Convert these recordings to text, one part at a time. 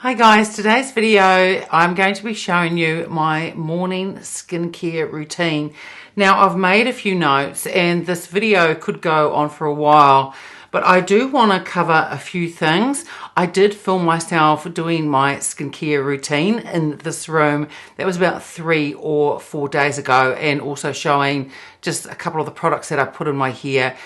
Hi guys, today's video I'm going to be showing you my morning skincare routine. Now I've made a few notes and this video could go on for a while, but I do want to cover a few things. I did film myself doing my skincare routine in this room. That was about 3 or 4 days ago, and also showing just a couple of the products that I put in my hair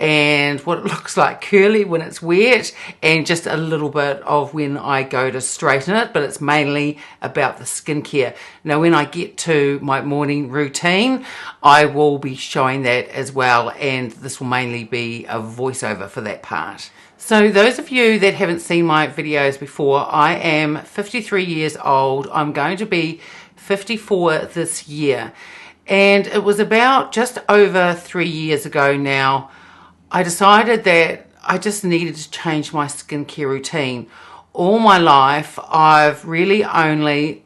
and what it looks like curly when it's wet, and just a little bit of when I go to straighten it, but it's mainly about the skincare. Now when I get to my morning routine, I will be showing that as well, and this will mainly be a voiceover for that part. So those of you that haven't seen my videos before, I am 53 years old. I'm going to be 54 this year, and it was about just over 3 years ago now I decided that I just needed to change my skincare routine. All my life, I've really only,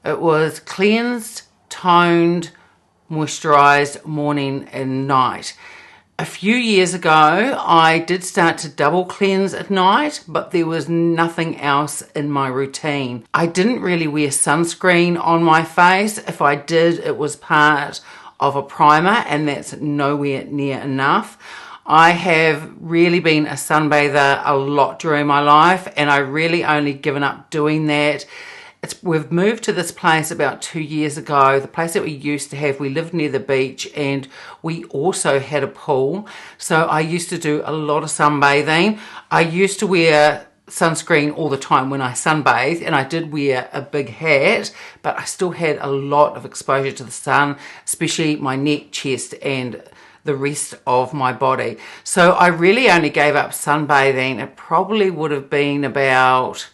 it was cleansed, toned, moisturized morning and night. A few years ago, I did start to double cleanse at night, but there was nothing else in my routine. I didn't really wear sunscreen on my face. If I did, it was part of a primer, and that's nowhere near enough. I have really been a sunbather a lot during my life, and I really only given up doing that. We've moved to this place about 2 years ago. The place that we used to have, we lived near the beach and we also had a pool. So I used to do a lot of sunbathing. I used to wear sunscreen all the time when I sunbathed, and I did wear a big hat, but I still had a lot of exposure to the sun, especially my neck, chest and the rest of my body. So I really only gave up sunbathing. It probably would have been about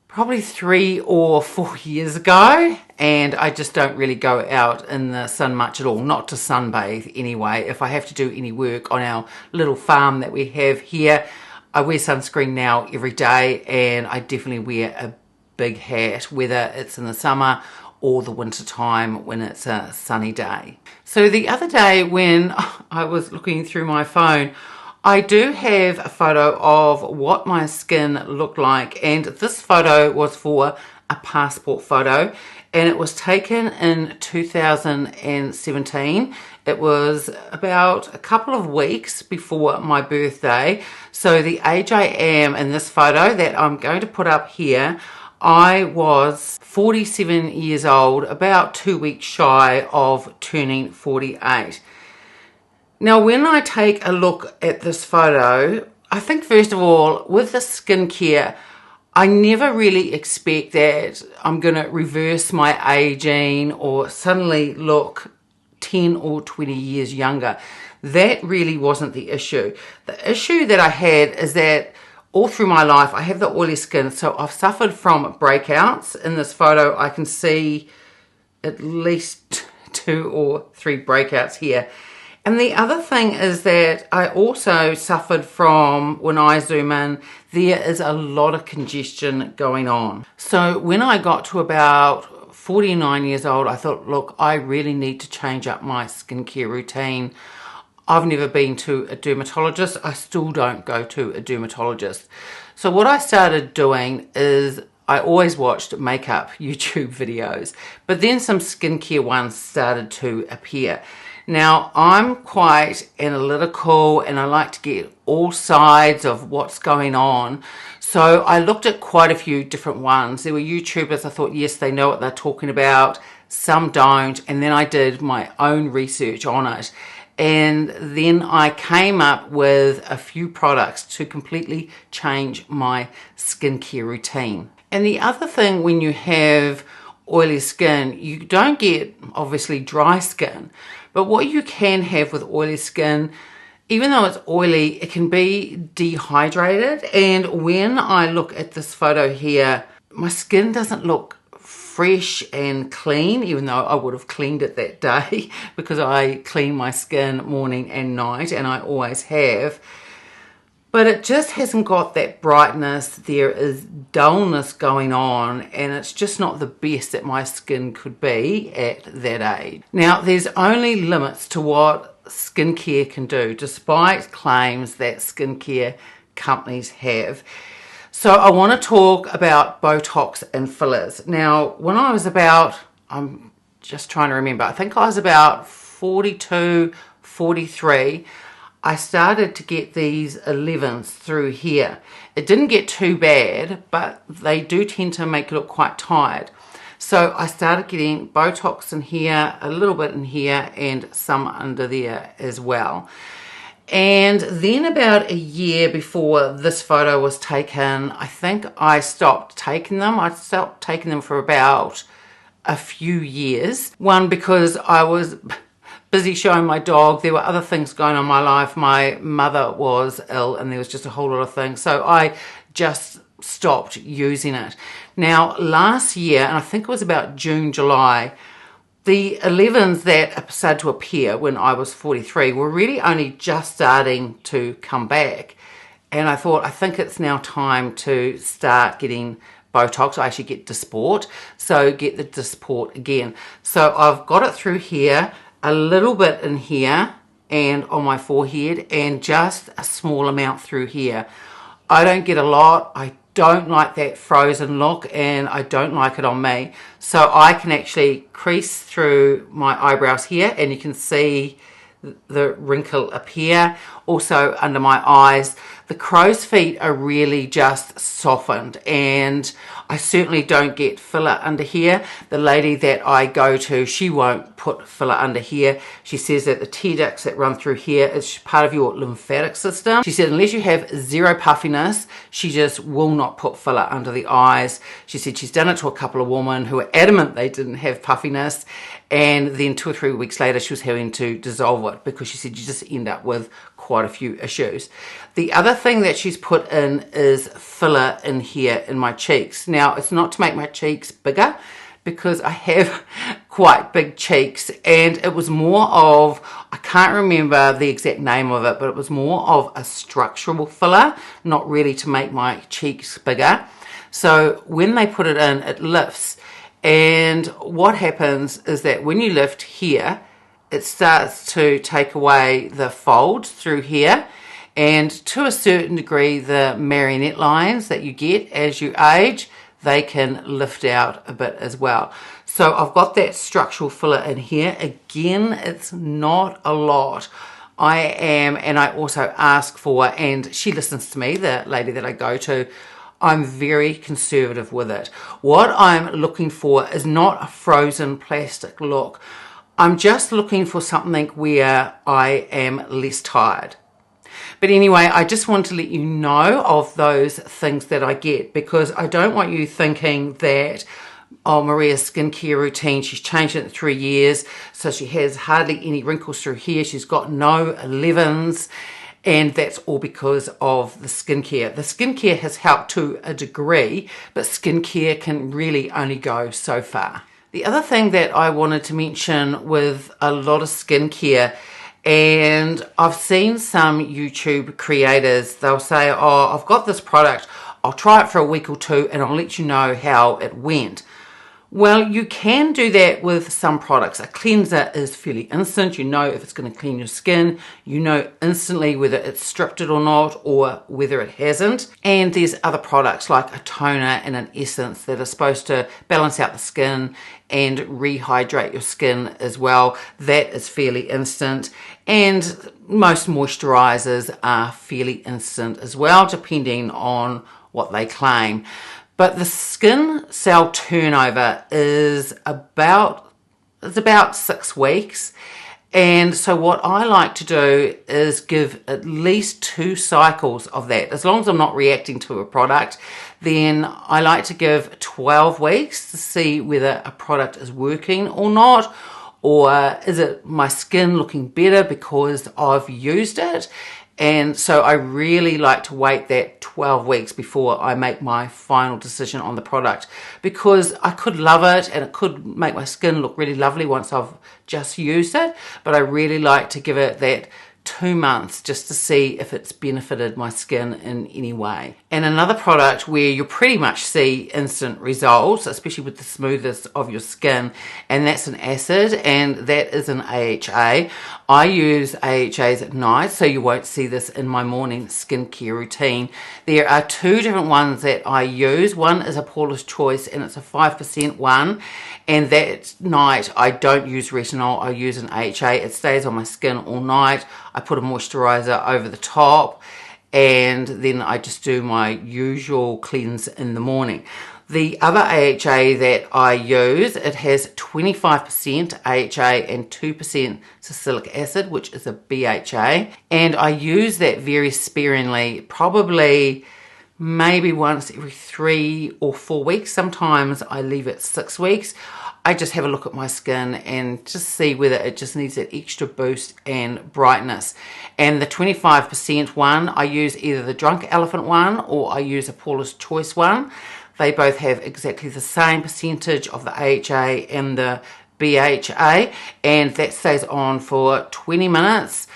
3 or 4 years ago, and I just don't really go out in the sun much at all, not to sunbathe anyway. If I have to do any work on our little farm that we have here, I wear sunscreen now every day, and I definitely wear a big hat, whether it's in the summer or the winter time when it's a sunny day. So the other day when I was looking through my phone, I do have a photo of what my skin looked like, and this photo was for a passport photo, and it was taken in 2017. It was about a couple of weeks before my birthday. So the age I am in this photo that I'm going to put up here, I was 47 years old, about 2 weeks shy of turning 48. Now, when I take a look at this photo, I think first of all, with the skincare, I never really expect that I'm going to reverse my aging or suddenly look 10 or 20 years younger. That really wasn't the issue. The issue that I had is that all through my life, I have the oily skin, so I've suffered from breakouts. In this photo, I can see at least 2 or 3 breakouts here. And the other thing is that I also suffered from, when I zoom in, there is a lot of congestion going on. So when I got to about 49 years old, I thought, look, I really need to change up my skincare routine. I've never been to a dermatologist. I still don't go to a dermatologist. So what I started doing is I always watched makeup YouTube videos, but then some skincare ones started to appear. Now, I'm quite analytical and I like to get all sides of what's going on. So I looked at quite a few different ones. There were YouTubers, I thought, yes, they know what they're talking about. Some don't. And then I did my own research on it. And then I came up with a few products to completely change my skincare routine. And the other thing, when you have oily skin, you don't get obviously dry skin, but what you can have with oily skin, even though it's oily, it can be dehydrated. And when I look at this photo here, my skin doesn't look fresh and clean, even though I would have cleaned it that day because I clean my skin morning and night, and I always have. But it just hasn't got that brightness. There is dullness going on, and it's just not the best that my skin could be at that age. Now, there's only limits to what skincare can do, despite claims that skincare companies have. So I want to talk about Botox and fillers. Now, when I was about, I'm just trying to remember, I think I was about 42, 43, I started to get these 11s through here. It didn't get too bad, but they do tend to make you look quite tired. So I started getting Botox in here, a little bit in here, and some under there as well. And then about a year before this photo was taken, I think I stopped taking them. I stopped taking them for about a few years. One, because I was busy showing my dog. There were other things going on in my life. My mother was ill and there was just a whole lot of things. So I just stopped using it. Now, last year, and I think it was about June, July, the 11s that started to appear when I was 43 were really only just starting to come back. And I thought, I think it's now time to start getting Botox. I actually get Dysport, so get the Dysport again. So I've got it through here, a little bit in here and on my forehead, and just a small amount through here. I don't get a lot. I don't like that frozen look, and I don't like it on me. So I can actually crease through my eyebrows here, and you can see the wrinkle appear. Also under my eyes, the crow's feet are really just softened, and I certainly don't get filler under here. The lady that I go to, she won't put filler under here. She says that the tear ducts that run through here is part of your lymphatic system. She said unless you have zero puffiness, she just will not put filler under the eyes. She said she's done it to a couple of women who are adamant they didn't have puffiness, and then 2 or 3 weeks later she was having to dissolve it because she said you just end up with quite a few issues. The other thing that she's put in is filler in here in my cheeks. Now, it's not to make my cheeks bigger because I have quite big cheeks, and it was more of, I can't remember the exact name of it, but it was more of a structural filler, not really to make my cheeks bigger. So when they put it in, it lifts. And what happens is that when you lift here, it starts to take away the folds through here, and to a certain degree the marionette lines that you get as you age, they can lift out a bit as well. So I've got that structural filler in here. Again, it's not a lot. And I also ask for, and she listens to me, the lady that I go to, I'm very conservative with it. What I'm looking for is not a frozen plastic look. I'm just looking for something where I am less tired. But anyway, I just want to let you know of those things that I get, because I don't want you thinking that, oh, Maria's skincare routine, she's changed it in 3 years, so she has hardly any wrinkles through here. She's got no 11s, and that's all because of the skincare. The skincare has helped to a degree, but skincare can really only go so far. The other thing that I wanted to mention with a lot of skincare, and I've seen some YouTube creators, they'll say, oh, I've got this product, I'll try it for a week or 2 and I'll let you know how it went. Well, you can do that with some products. A cleanser is fairly instant. You know if it's going to clean your skin. You know instantly whether it's stripped it or not, or whether it hasn't. And there's other products like a toner and an essence that are supposed to balance out the skin and rehydrate your skin as well. That is fairly instant. And most moisturizers are fairly instant as well, depending on what they claim. But the skin cell turnover is about 6 weeks. And so what I like to do is give at least 2 cycles of that. As long as I'm not reacting to a product, then I like to give 12 weeks to see whether a product is working or not. Or is it my skin looking better because I've used it? And so I really like to wait that 12 weeks before I make my final decision on the product, because I could love it and it could make my skin look really lovely once I've just used it, but I really like to give it that 2 months just to see if it's benefited my skin in any way. And another product where you'll pretty much see instant results, especially with the smoothest of your skin, and that's an acid, and that is an AHA. I use AHAs at night, so you won't see this in my morning skincare routine. There are 2 different ones that I use. One is a Paula's Choice, and it's a 5% one, and that night I don't use retinol, I use an AHA. It stays on my skin all night. I put a moisturizer over the top, and then I just do my usual cleanse in the morning. The other AHA that I use, it has 25% AHA and 2% salicylic acid, which is a BHA, and I use that very sparingly, probably maybe once every 3 or 4 weeks. Sometimes I leave it 6 weeks. I just have a look at my skin and just see whether it just needs that extra boost and brightness. And the 25% one, I use either the Drunk Elephant one or I use a Paula's Choice one. They both have exactly the same percentage of the AHA and the BHA, and that stays on for 20 minutes.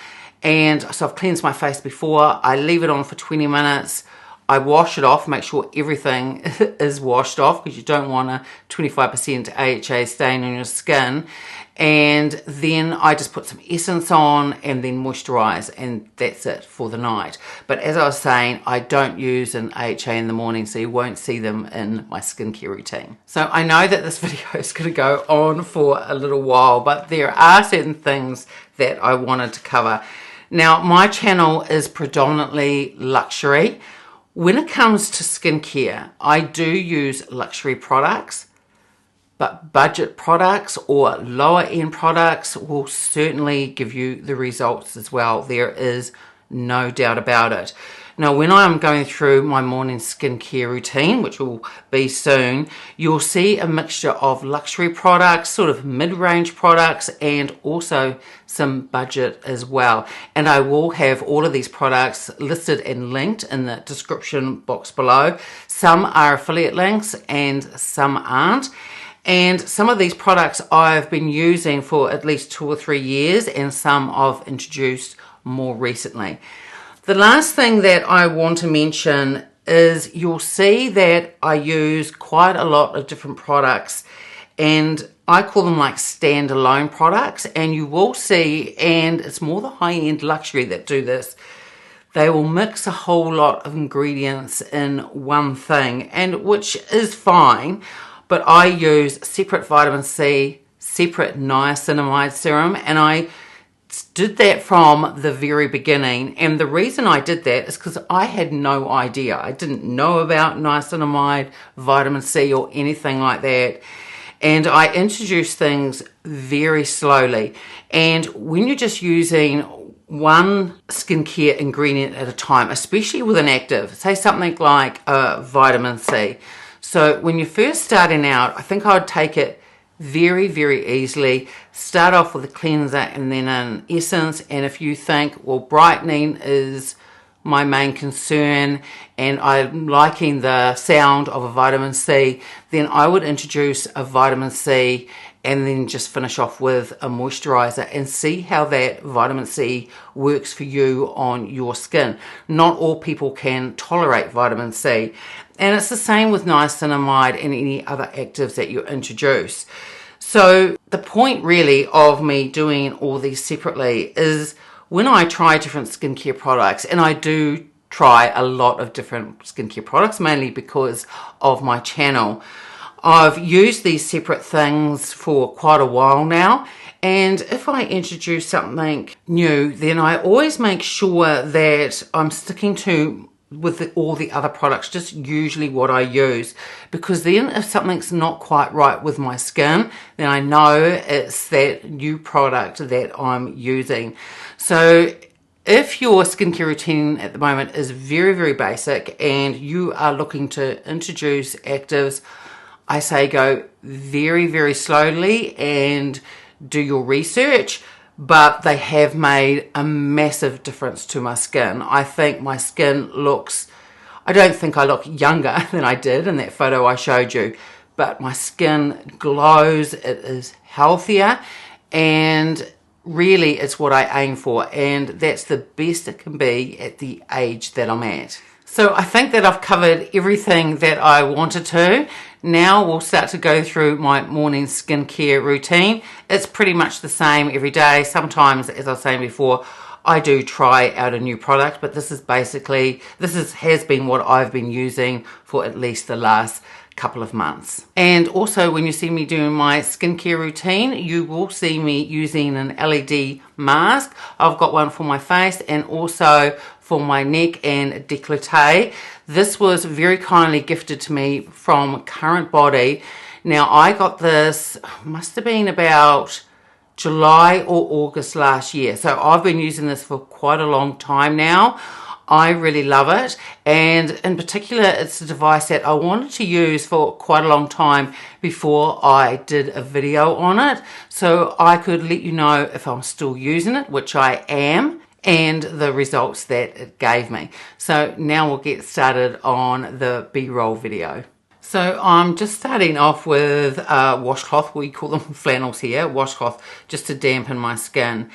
And so I've cleansed my face before, I leave it on for 20 minutes. I wash it off, make sure everything is washed off because you don't want a 25% AHA stain on your skin. And then I just put some essence on and then moisturize, and that's it for the night. But as I was saying, I don't use an AHA in the morning, so you won't see them in my skincare routine. So I know that this video is going to go on for a little while, but there are certain things that I wanted to cover. Now, my channel is predominantly luxury. When it comes to skincare, I do use luxury products, but budget products or lower end products will certainly give you the results as well. There is no doubt about it. Now, when I'm going through my morning skincare routine, which will be soon, you'll see a mixture of luxury products, sort of mid-range products, and also some budget as well. And I will have all of these products listed and linked in the description box below. Some are affiliate links and some aren't. And some of these products I've been using for at least 2 or 3 years, and some I've introduced more recently. The last thing that I want to mention is you'll see that I use quite a lot of different products, and I call them like standalone products, and you will see, and it's more the high-end luxury that do this, they will mix a whole lot of ingredients in one thing, and which is fine, but I use separate vitamin C, separate niacinamide serum, and I did that from the very beginning. And the reason I did that is because I had no idea. I didn't know about niacinamide, vitamin C, or anything like that. And I introduced things very slowly. And when you're just using one skincare ingredient at a time, especially with an active, say something like vitamin C. So when you're first starting out, I think I would take it very, very easily. Start off with a cleanser and then an essence. And if you think, well, brightening is my main concern and I'm liking the sound of a vitamin C, then I would introduce a vitamin C and then just finish off with a moisturizer and see how that vitamin C works for you on your skin. Not all people can tolerate vitamin C. And it's the same with niacinamide and any other actives that you introduce. So the point really of me doing all these separately is when I try different skincare products, and I do try a lot of different skincare products, mainly because of my channel, I've used these separate things for quite a while now. And if I introduce something new, then I always make sure that I'm sticking to with all the other products, just usually what I use, because then if something's not quite right with my skin, then I know it's that new product that I'm using. So if your skincare routine at the moment is very, very basic and you are looking to introduce actives, I say go very, very slowly and do your research. But they have made a massive difference to my skin. I think my skin looks, I don't think I look younger than I did in that photo I showed you, but my skin glows, it is healthier, and really it's what I aim for, and that's the best it can be at the age that I'm at. So I think that I've covered everything that I wanted to. Now we'll start to go through my morning skincare routine. It's pretty much the same every day. Sometimes, as I was saying before, I do try out a new product, but this has been what I've been using for at least the last couple of months. And also, when you see me doing my skincare routine, you will see me using an LED mask. I've got one for my face and also for my neck and décolleté. This was very kindly gifted to me from CURRENTBODY. Now, I got this, must have been about July or August last year. So I've been using this for quite a long time now. I really love it, and in particular it's a device that I wanted to use for quite a long time before I did a video on it, so I could let you know if I'm still using it, which I am, and the results that it gave me. So now we'll get started on the B-roll video. So I'm just starting off with a washcloth. We call them flannels here, washcloth, just to dampen my skin.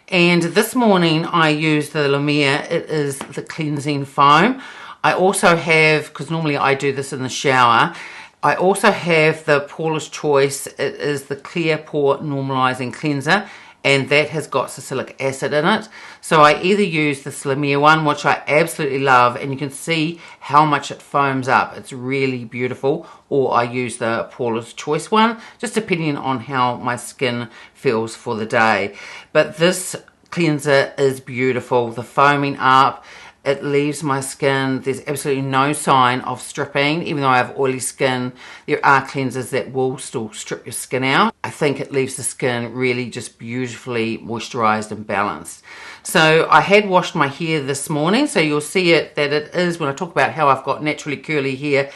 And this morning I used the Longwear. It is the cleansing foam. I also have, because normally I do this in the shower, I also have the Paula's Choice. It is the Clair Pore Normalizing Cleanser, and that has got salicylic acid in it. So I either use the Longwear one, which I absolutely love, and you can see how much it foams up. It's really beautiful. Or I use the Paula's Choice one, just depending on how my skin feels for the day. But this cleanser is beautiful. The foaming up, it leaves my skin, there's absolutely no sign of stripping. Even though I have oily skin, there are cleansers that will still strip your skin out. I think it leaves the skin really just beautifully moisturized and balanced. So I had washed my hair this morning, so you'll see it that it is, when I talk about how I've got naturally curly hair,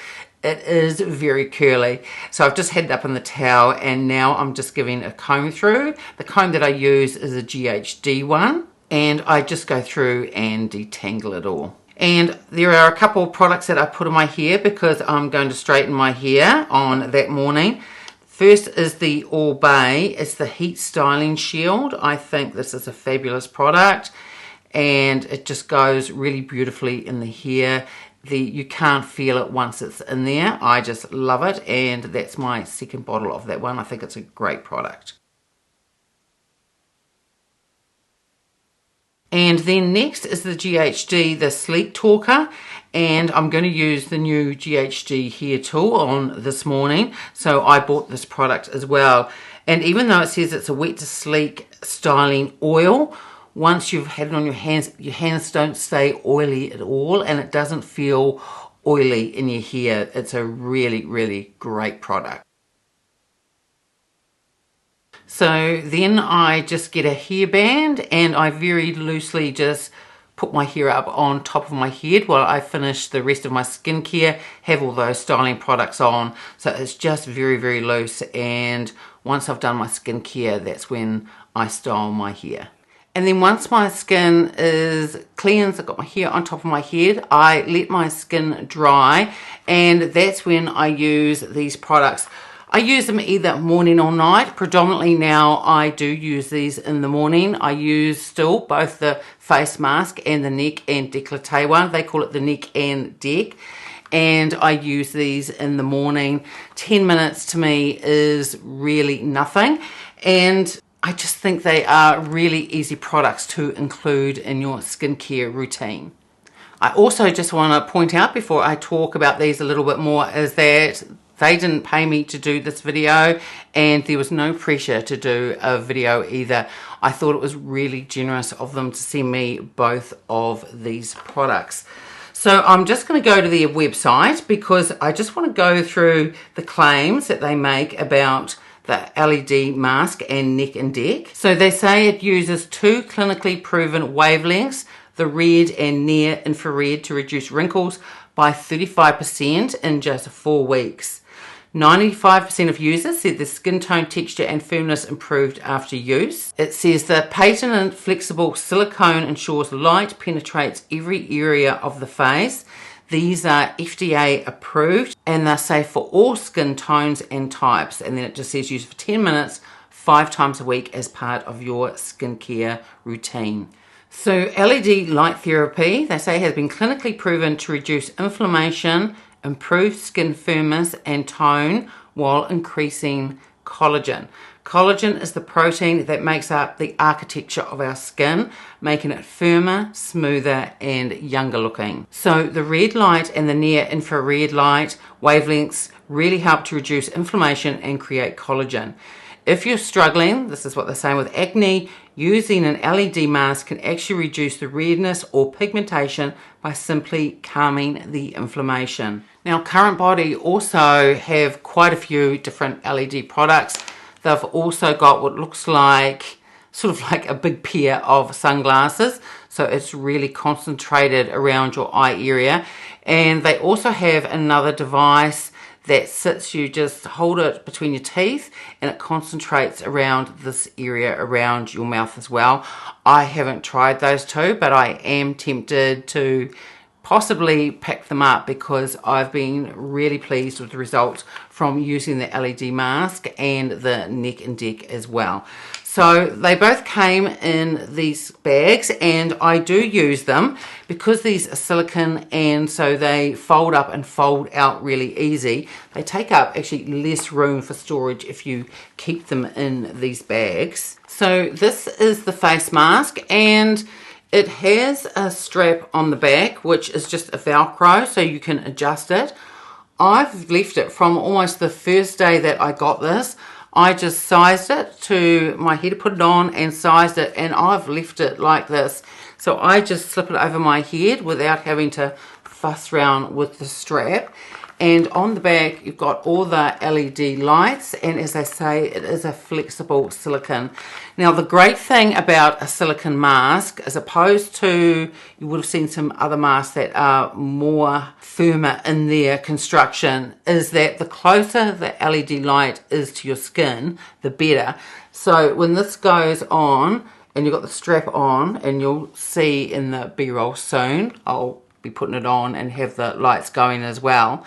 it is very curly. So I've just had it up in the towel, and now I'm just giving a comb through. The comb that I use is a GHD one, and I just go through and detangle it all. And there are a couple of products that I put in my hair because I'm going to straighten my hair on that morning. First is the All Bay. It's the Heat Styling Shield. I think this is a fabulous product, and it just goes really beautifully in the hair. You can't feel it once it's in there. I just love it, and that's my second bottle of that one. I think it's a great product. And then next is the GHD, the Sleek Talker, and I'm going to use the new GHD hair tool on this morning, so I bought this product as well. And even though it says it's a wet to sleek styling oil, once you've had it on your hands don't stay oily at all, and it doesn't feel oily in your hair. It's a really, really great product. So then I just get a hairband, and I very loosely just put my hair up on top of my head while I finish the rest of my skincare, have all those styling products on. So it's just very, very loose, and once I've done my skincare, that's when I style my hair. And then once my skin is cleansed, I've got my hair on top of my head, I let my skin dry, and that's when I use these products. I use them either morning or night. Predominantly now I do use these in the morning. I use still both the face mask and the neck and décolleté one. They call it the neck and deck. And I use these in the morning. 10 minutes to me is really nothing. And I just think they are really easy products to include in your skincare routine. I also just want to point out before I talk about these a little bit more is that they didn't pay me to do this video, and there was no pressure to do a video either. I thought it was really generous of them to send me both of these products. So I'm just going to go to their website because I just want to go through the claims that they make about the LED mask and neck and deck. So they say it uses 2 clinically proven wavelengths, the red and near infrared, to reduce wrinkles by 35% in just 4 weeks. 95% of users said the skin tone, texture and firmness improved after use. It says the patented flexible silicone ensures light penetrates every area of the face. These are FDA approved and they're safe for all skin tones and types. And then it just says use for 10 minutes 5 times a week as part of your skincare routine. So LED light therapy, they say, has been clinically proven to reduce inflammation, improve skin firmness and tone while increasing collagen. Collagen is the protein that makes up the architecture of our skin, making it firmer, smoother, and younger looking. So the red light and the near infrared light wavelengths really help to reduce inflammation and create collagen. If you're struggling, this is what they're saying, with acne, using an LED mask can actually reduce the redness or pigmentation by simply calming the inflammation. Now, CURRENTBODY also have quite a few different LED products. They've also got what looks like, sort of like a big pair of sunglasses. So it's really concentrated around your eye area. And they also have another device that sits, you just hold it between your teeth and it concentrates around this area around your mouth as well. I haven't tried those two, but I am tempted to possibly pick them up because I've been really pleased with the results from using the LED mask and the neck and deck as well. So they both came in these bags and I do use them because these are silicone and so they fold up and fold out really easy. They take up actually less room for storage if you keep them in these bags. So this is the face mask and it has a strap on the back which is just a Velcro so you can adjust it. I've left it from almost the first day that I got this. I just sized it to my head, put it on and sized it, and I've left it like this. So I just slip it over my head without having to fuss around with the strap. And on the back, you've got all the LED lights, and as I say, it is a flexible silicone. Now, the great thing about a silicone mask, as opposed to, you would have seen some other masks that are more firmer in their construction, is that the closer the LED light is to your skin, the better. So when this goes on, and you've got the strap on, and you'll see in the B-roll soon, I'll be putting it on and have the lights going as well.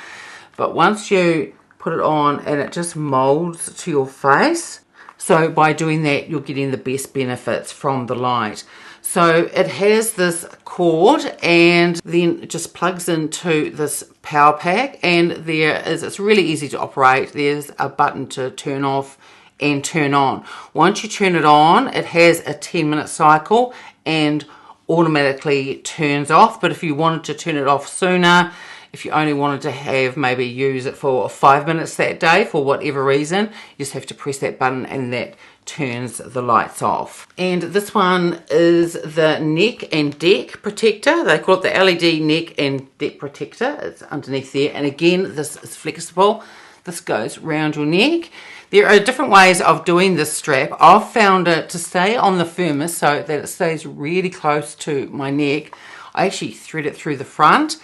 But once you put it on and it just molds to your face, so by doing that you're getting the best benefits from the light. So it has this cord and then it just plugs into this power pack, and it's really easy to operate. There's a button to turn off and turn on. Once you turn it on, it has a 10-minute cycle and automatically turns off. But if you wanted to turn it off sooner, if you only wanted to have maybe use it for 5 minutes that day for whatever reason, you just have to press that button and that turns the lights off. And this one is the neck and deck protector. They call it the LED neck and deck protector. It's underneath there, and again this is flexible. This goes around your neck. There are different ways of doing this strap. I've found it to stay on the firmest so that it stays really close to my neck. I actually thread it through the front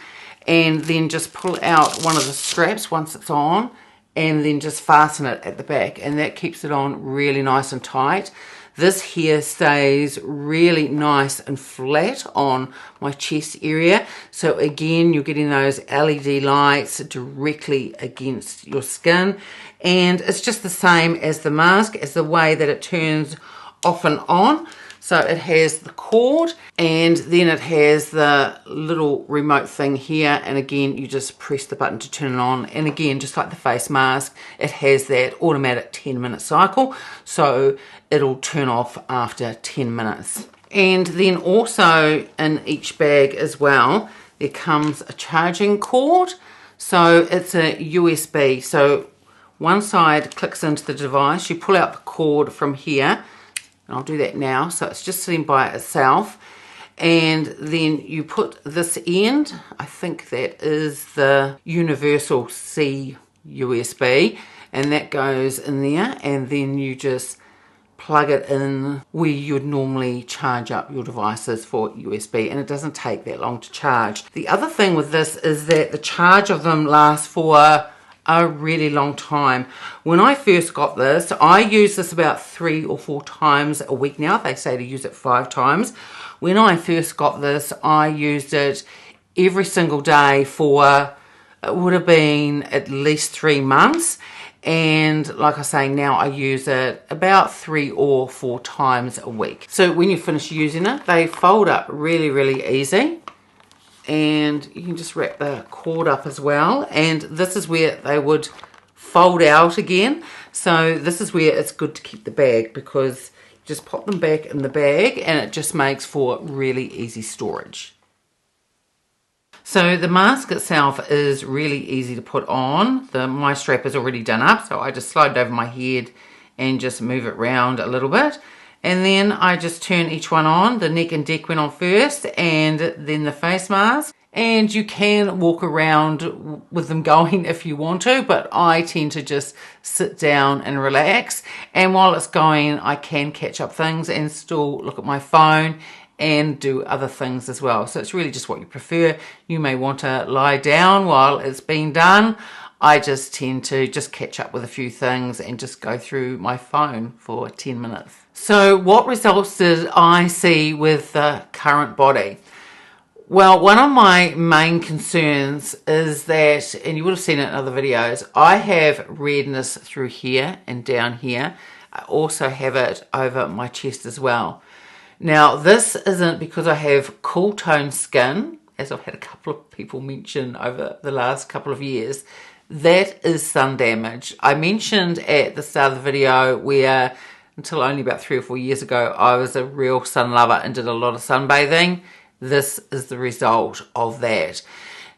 and then just pull out one of the straps once it's on and then just fasten it at the back, and that keeps it on really nice and tight. This here stays really nice and flat on my chest area. So again, you're getting those LED lights directly against your skin. And it's just the same as the mask, as the way that it turns off and on. So it has the cord and then it has the little remote thing here, and again you just press the button to turn it on, and again just like the face mask it has that automatic 10-minute cycle, so it'll turn off after 10 minutes. And then also in each bag as well there comes a charging cord. So it's a USB, so one side clicks into the device, you pull out the cord from here. I'll do that now. So it's just sitting by itself, and then you put this end, I think that is the universal C USB, and that goes in there, and then you just plug it in where you would normally charge up your devices for USB, and it doesn't take that long to charge. The other thing with this is that the charge of them lasts for a really long time. When I first got this, I use this about 3 or 4 times a week now. They say to use it 5 times. When I first got this, I used it every single day for, it would have been at least 3 months. And like I say, now I use it about 3 or 4 times a week. So when you finish using it, they fold up really, really easy. And you can just wrap the cord up as well. And this is where they would fold out again. So this is where it's good to keep the bag, because you just pop them back in the bag and it just makes for really easy storage. So the mask itself is really easy to put on. My strap is already done up, so I just slide it over my head and just move it around a little bit. And then I just turn each one on. The neck and deck went on first, and then the face mask. And you can walk around with them going if you want to, but I tend to just sit down and relax. And while it's going, I can catch up things and still look at my phone and do other things as well. So it's really just what you prefer. You may want to lie down while it's being done. I just tend to just catch up with a few things and just go through my phone for 10 minutes. So what results did I see with the CURRENTBODY? Well, one of my main concerns is that, and you would have seen it in other videos, I have redness through here and down here. I also have it over my chest as well. Now, this isn't because I have cool tone skin, as I've had a couple of people mention over the last couple of years. That is sun damage. I mentioned at the start of the video where, until only about 3 or 4 years ago, I was a real sun lover and did a lot of sunbathing. This is the result of that.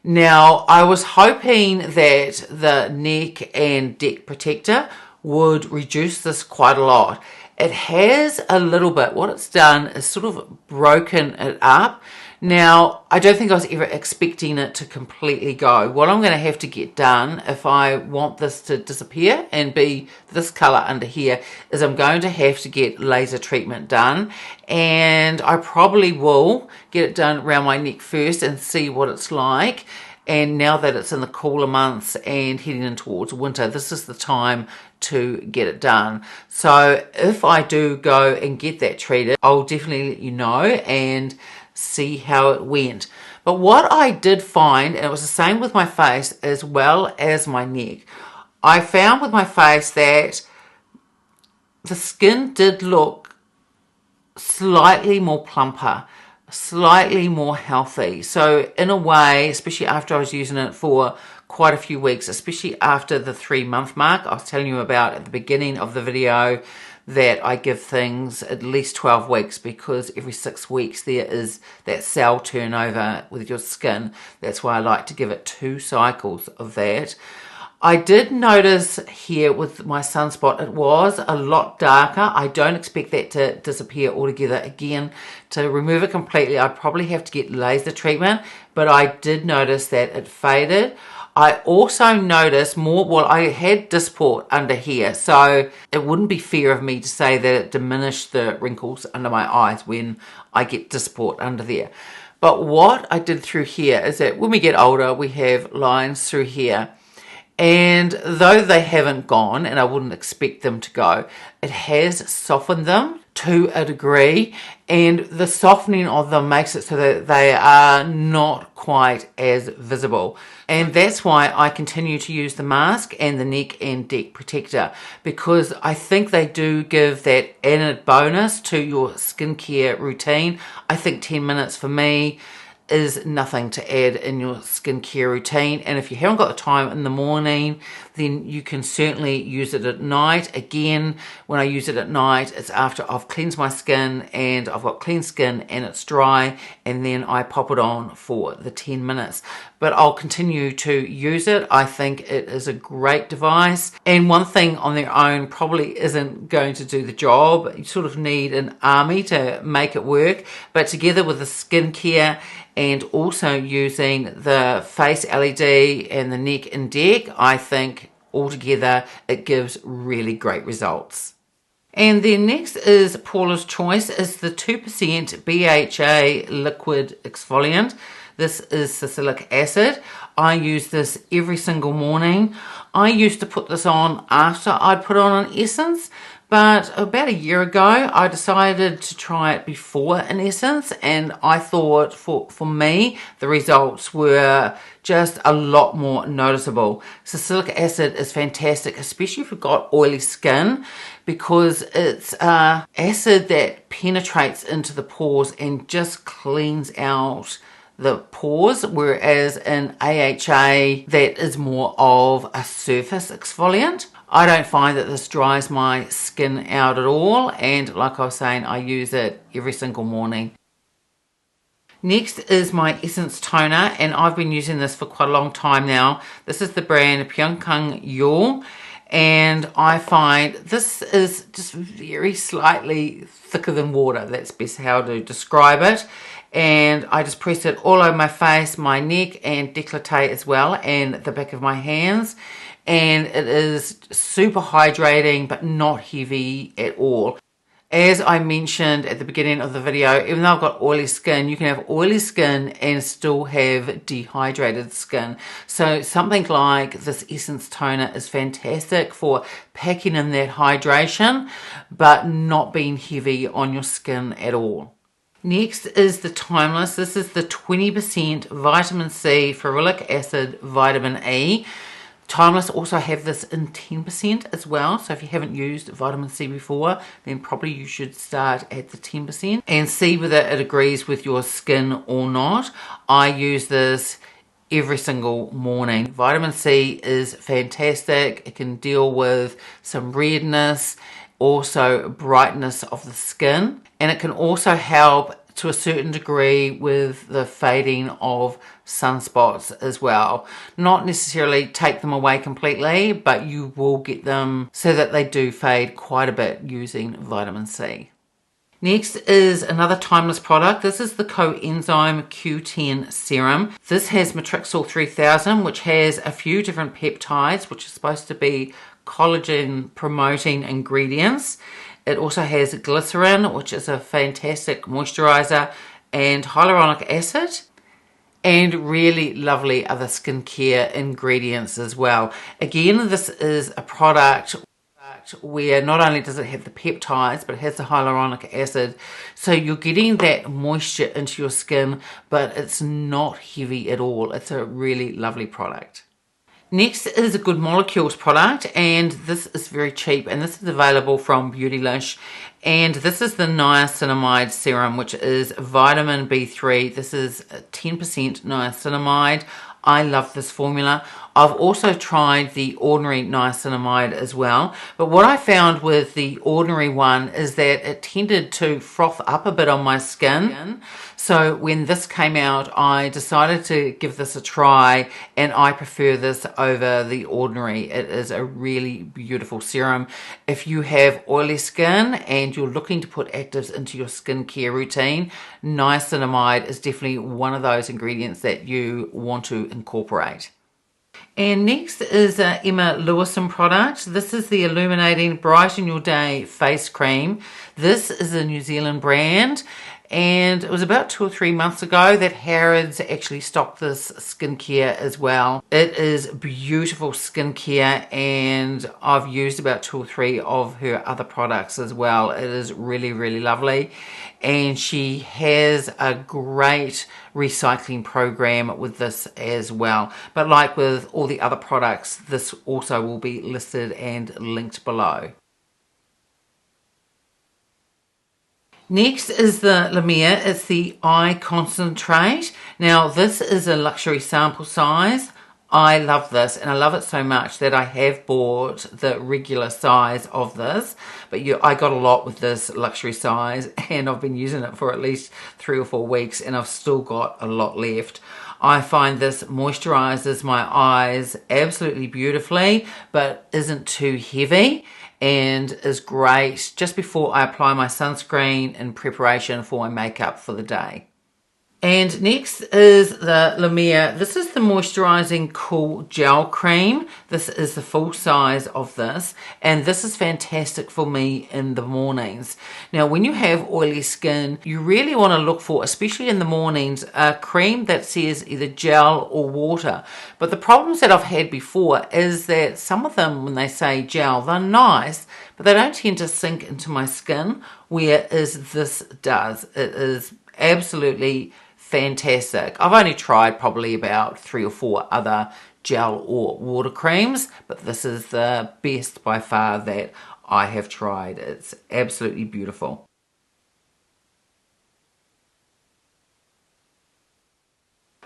Now, I was hoping that the neck and deck protector would reduce this quite a lot. It has a little bit. What it's done is sort of broken it up. Now, I don't think I was ever expecting it to completely go. What I'm going to have to get done if I want this to disappear and be this colour under here is I'm going to have to get laser treatment done. And I probably will get it done around my neck first and see what it's like. And now that it's in the cooler months and heading in towards winter, this is the time to get it done. So if I do go and get that treated, I'll definitely let you know and see how it went. But what I did find, and it was the same with my face as well as my neck, I found with my face that the skin did look slightly more plumper, slightly more healthy. So in a way, especially after I was using it for quite a few weeks, especially after the 3-month mark I was telling you about at the beginning of the video, that I give things at least 12 weeks, because every 6 weeks there is that cell turnover with your skin. That's why I like to give it 2 cycles of that. I did notice here with my sunspot, it was a lot darker. I don't expect that to disappear altogether. Again, to remove it completely, I'd probably have to get laser treatment, but I did notice that it faded. I also noticed more, well, I had Dysport under here, so it wouldn't be fair of me to say that it diminished the wrinkles under my eyes when I get Dysport under there. But what I did through here is that when we get older, we have lines through here. And though they haven't gone, and I wouldn't expect them to go, it has softened them to a degree, and the softening of them makes it so that they are not quite as visible. And that's why I continue to use the mask and the neck and deck protector, because I think they do give that added bonus to your skincare routine. I think 10 minutes for me is nothing to add in your skincare routine. And if you haven't got the time in the morning, then you can certainly use it at night. Again, when I use it at night, it's after I've cleansed my skin and I've got clean skin and it's dry, and then I pop it on for the 10 minutes. But I'll continue to use it. I think it is a great device. And one thing on their own probably isn't going to do the job. You sort of need an army to make it work. But together with the skincare and also using the face LED and the neck and deck, I think altogether it gives really great results. And then next is Paula's choice is the 2% BHA liquid exfoliant. This is salicylic acid. I use this every single morning. I used to put this on after I'd put on an essence, But about a year ago, I decided to try it before an essence, and I thought for me, the results were just a lot more noticeable. Salicylic acid is fantastic, especially if you've got oily skin, because it's acid that penetrates into the pores and just cleans out the pores, whereas in AHA, that is more of a surface exfoliant. I don't find that this dries my skin out at all, and like I was saying, I use it every single morning. Next is my Essence Toner, and I've been using this for quite a long time now. This is the brand Pyunkang, and I find this is just very slightly thicker than water. That's best how to describe it. And I just press it all over my face, my neck, and décolleté as well, and the back of my hands. And it is super hydrating, but not heavy at all. As I mentioned at the beginning of the video, even though I've got oily skin, you can have oily skin and still have dehydrated skin. So something like this Essence Toner is fantastic for packing in that hydration, but not being heavy on your skin at all. Next is the Timeless. This is the 20% vitamin C, ferulic acid, vitamin E. Timeless also have this in 10% as well, so if you haven't used vitamin C before, then probably you should start at the 10% and see whether it agrees with your skin or not. I use this every single morning. Vitamin C is fantastic. It can deal with some redness, also brightness of the skin, and it can also help to a certain degree with the fading of sunspots as well. Not necessarily take them away completely, but you will get them so that they do fade quite a bit using vitamin C. Next is another Timeless product. This is the Coenzyme Q10 Serum. This has Matrixyl 3000, which has a few different peptides, which are supposed to be collagen promoting ingredients. It also has glycerin, which is a fantastic moisturizer, and hyaluronic acid, and really lovely other skincare ingredients as well. Again, this is a product where not only does it have the peptides, but it has the hyaluronic acid. So you're getting that moisture into your skin, but it's not heavy at all. It's a really lovely product. Next is a Good Molecules product, and this is very cheap, and this is available from Beautylish, and this is the Niacinamide Serum, which is vitamin B3. This is 10% niacinamide. I love this formula. I've also tried the ordinary niacinamide as well, but what I found with the ordinary one is that it tended to froth up a bit on my skin. So when this came out, I decided to give this a try, and I prefer this over the ordinary. It is a really beautiful serum. If you have oily skin and you're looking to put actives into your skincare routine, niacinamide is definitely one of those ingredients that you want to incorporate. And next is Emma Lewisham product. This is the Illuminating Brighten Your Day Face Cream. This is a New Zealand brand, and it was about 2 or 3 months ago that Harrods actually stocked this skincare as well. It is beautiful skincare, and I've used about 2 or 3 of her other products as well. It is really, really lovely, and she has a great recycling program with this as well. But like with all the other products, this also will be listed and linked below. Next is the La Mer. It's the Eye Concentrate. Now this is a luxury sample size. I love this, and I love it so much that I have bought the regular size of this, but I got a lot with this luxury size, and I've been using it for at least 3 or 4 weeks, and I've still got a lot left. I find this moisturizes my eyes absolutely beautifully, but isn't too heavy, and is great just before I apply my sunscreen in preparation for my makeup for the day. And next is the La Mer. This is the Moisterizing Cool Gel Cream. This is the full size of this, and this is fantastic for me in the mornings. Now, when you have oily skin, you really want to look for, especially in the mornings, a cream that says either gel or water. But the problems that I've had before is that some of them, when they say gel, they're nice, but they don't tend to sink into my skin, whereas this does. It is absolutely fantastic. I've only tried probably about 3 or 4 other gel or water creams, but this is the best by far that I have tried. It's absolutely beautiful.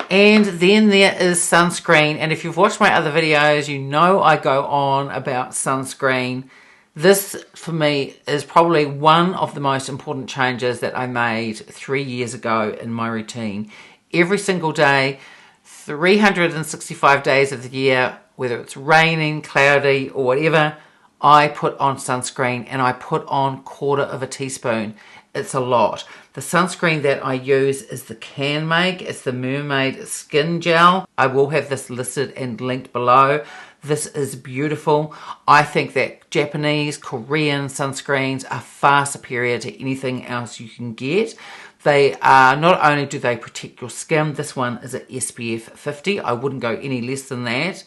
And then there is sunscreen, and if you've watched my other videos, you know I go on about sunscreen. This, for me, is probably one of the most important changes that I made 3 years ago in my routine. Every single day, 365 days of the year, whether it's raining, cloudy, or whatever, I put on sunscreen, and I put on 1/4 teaspoon. It's a lot. The sunscreen that I use is the Canmake. It's the Mermaid Skin Gel. I will have this listed and linked below. This is beautiful. I think that Japanese, Korean sunscreens are far superior to anything else you can get. They are, not only do they protect your skin, this one is at SPF 50. I wouldn't go any less than that.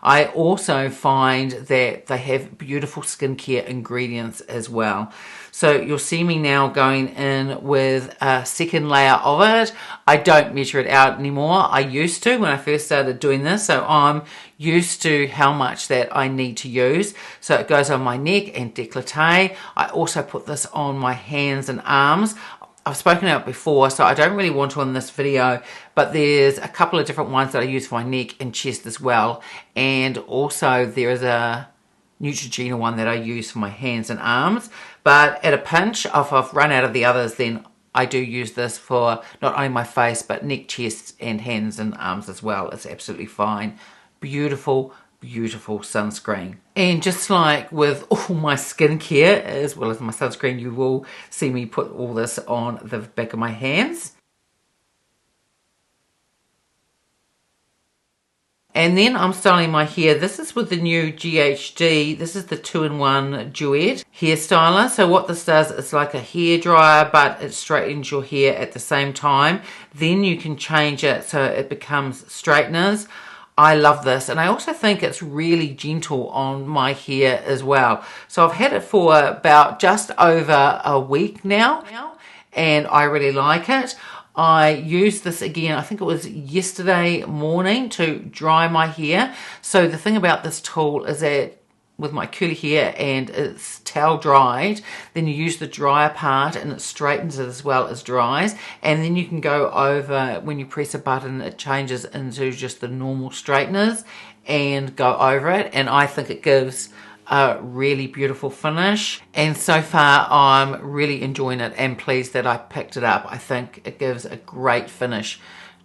I also find that they have beautiful skincare ingredients as well. So you'll see me now going in with a second layer of it. I don't measure it out anymore. I used to when I first started doing this, so I'm used to how much that I need to use. So it goes on my neck and décolleté. I also put this on my hands and arms. I've spoken about it before, so I don't really want to in this video, but there's a couple of different ones that I use for my neck and chest as well. And also there is a Neutrogena one that I use for my hands and arms. But at a pinch, if I've run out of the others, then I do use this for not only my face, but neck, chest, and hands and arms as well. It's absolutely fine. Beautiful, beautiful sunscreen. And just like with all my skincare as well as my sunscreen, you will see me put all this on the back of my hands. And then I'm styling my hair. This is with the new GHD. This is the 2-in-1 DUET hair styler. So what this does is like a hair dryer, but it straightens your hair at the same time. Then you can change it so it becomes straighteners. I love this, and I also think it's really gentle on my hair as well. So I've had it for about just over a week now, and I really like it. I used this again, I think it was yesterday morning, to dry my hair. So the thing about this tool is that with my curly hair and it's towel dried, then you use the drier part and it straightens it as well as dries. And then you can go over, when you press a button, it changes into just the normal straighteners and go over it. And I think it gives a really beautiful finish. And so far I'm really enjoying it and pleased that I picked it up. I think it gives a great finish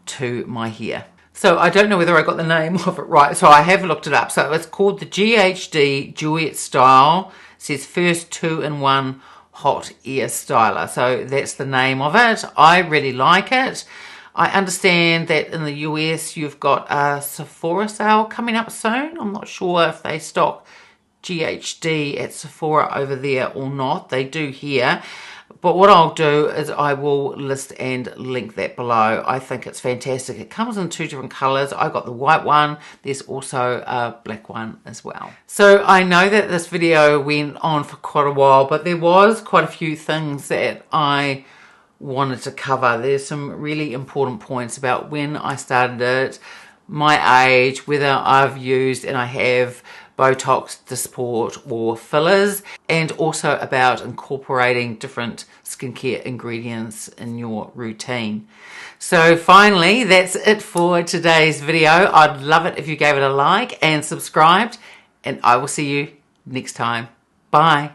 to my hair. So I don't know whether I got the name of it right, so I have looked it up. So it's called the GHD DUET Style. It says first 2-in-1 hot air styler. So that's the name of it. I really like it. I understand that in the US you've got a Sephora sale coming up soon. I'm not sure if they stock GHD at Sephora over there or not. They do here. But what I'll do is I will list and link that below. I think it's fantastic. It comes in 2 different colours. I got the white one. There's also a black one as well. So I know that this video went on for quite a while, but there was quite a few things that I wanted to cover. There's some really important points about when I started it, my age, whether I've used, and I have, Botox, Dysport or fillers, and also about incorporating different skincare ingredients in your routine. So finally, that's it for today's video. I'd love it if you gave it a like and subscribed, and I will see you next time. Bye.